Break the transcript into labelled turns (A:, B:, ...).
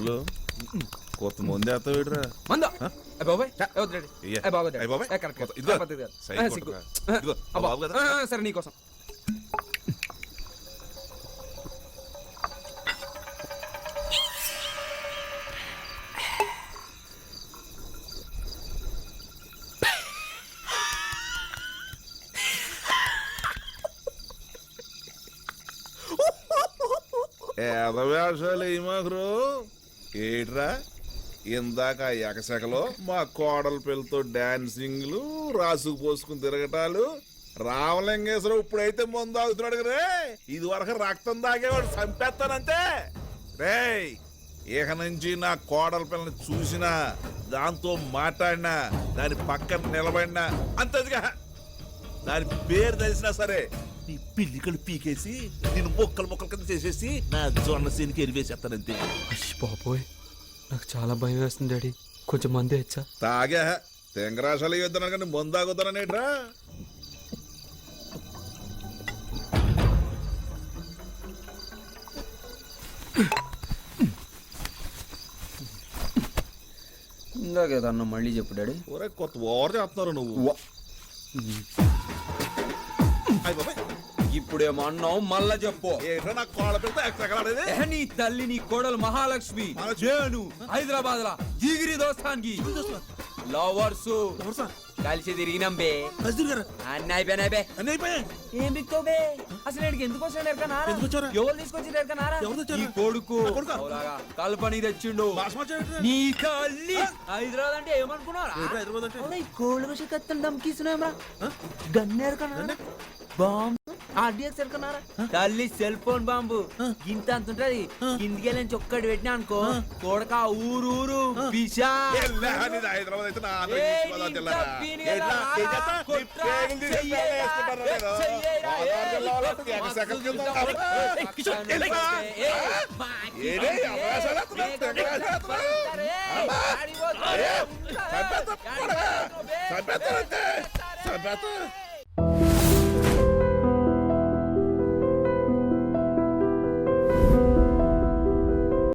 A: మందులు కొత్త మంది వేస్తావేట్రా
B: మందు బాబాయ్ వద్దులేండి.
A: ఇయ్య.
B: బాగోదు.
A: అయ్ బాబాయ్.
B: కరెక్ట్
A: కొత్త- ఇదిగో.
B: పద్ధతి కాదు.
A: సైడ్
B: సిగ్గు.
A: కొట్టరా. ఇదిగో, ఆ బాబు కదా.
B: సరే నీకోసం
A: వేషాలు ఏమాకరు ఏట్రా ఇందాక ఎకసెకలో మా కోడల పిల్లతో డాన్సింగ్లు రాసుకు పోసుకుని తిరగటాలు రామలింగేశ్వరం ఇప్పుడైతే ముందు ఆగుతున్నాడు రే ఇది వరకు రక్తం తాగేవాడు చంపేస్తానంతే రే ఇక నుంచి నా కోడల పిల్లని చూసినా దాంతో మాట్లాడినా దాని పక్కన నిలబడినా అంతదిగా దాని పేరు తెలిసినా సరే నీ పిల్లికలు పీకేసి నేను మొక్కలు కింద చేసేసి నా జొన్న సీనికి ఎరివేసేస్తానంతే.
B: బాబోయ్ నాకు చాలా భయం వేస్తుంది డాడీ, కొంచెం మంది ఇచ్చా.
A: తాగా తెంగరాశాలు ఇద్దాను కానీ ముందాగుతాననేట్రా.
B: ఇందాకేదన్నా మళ్ళీ చెప్పు డాడీ.
A: ఒరే కొత్త ఓవర్ చేస్తున్నారు నువ్వు. అయ్ బాబాయ్,
B: ఇప్పుడేమో అన్నావు మళ్ళా చెప్పు.
A: ఏంట్రా నా కోళ్ళ పిల్లతో ఎక్కడేది
B: నీ తల్లి నీ కోడలు మహాలక్ష్మి నేను హైదరాబాద్ లా జిగిరి దోస్తానికి లవర్స్ కలిసి తిరిగినాం బే. అన్ని అయిపోయినాయి బే. ఏం బిక్తావు బే? అసలు ఇక్కడికి ఎందుకు వచ్చాడు ఎరకనా? ఎవరు తీసుకొచ్చి ఎరకనారా? ఈ కొడుకు కల్పని తెచ్చిండు. నీ తల్లి హైదరాబాద్ అంటే ఏమనుకున్నారా? ఈ కోళ్ళ విషయం కత్తం దమ్కిస్తున్నారా? గన్నేరు కన్నా బాంబు ఆర్డిఎక్స్ ఎరకన్నారా? తల్లి సెల్ ఫోన్ బాంబు ఇంత అంత ఉంటది. కిందికి వెళ్ళి చొక్కటి పెట్టినా అనుకో కొడక ఊరు పిషా.
A: హైదరాబాద్ అయితే నా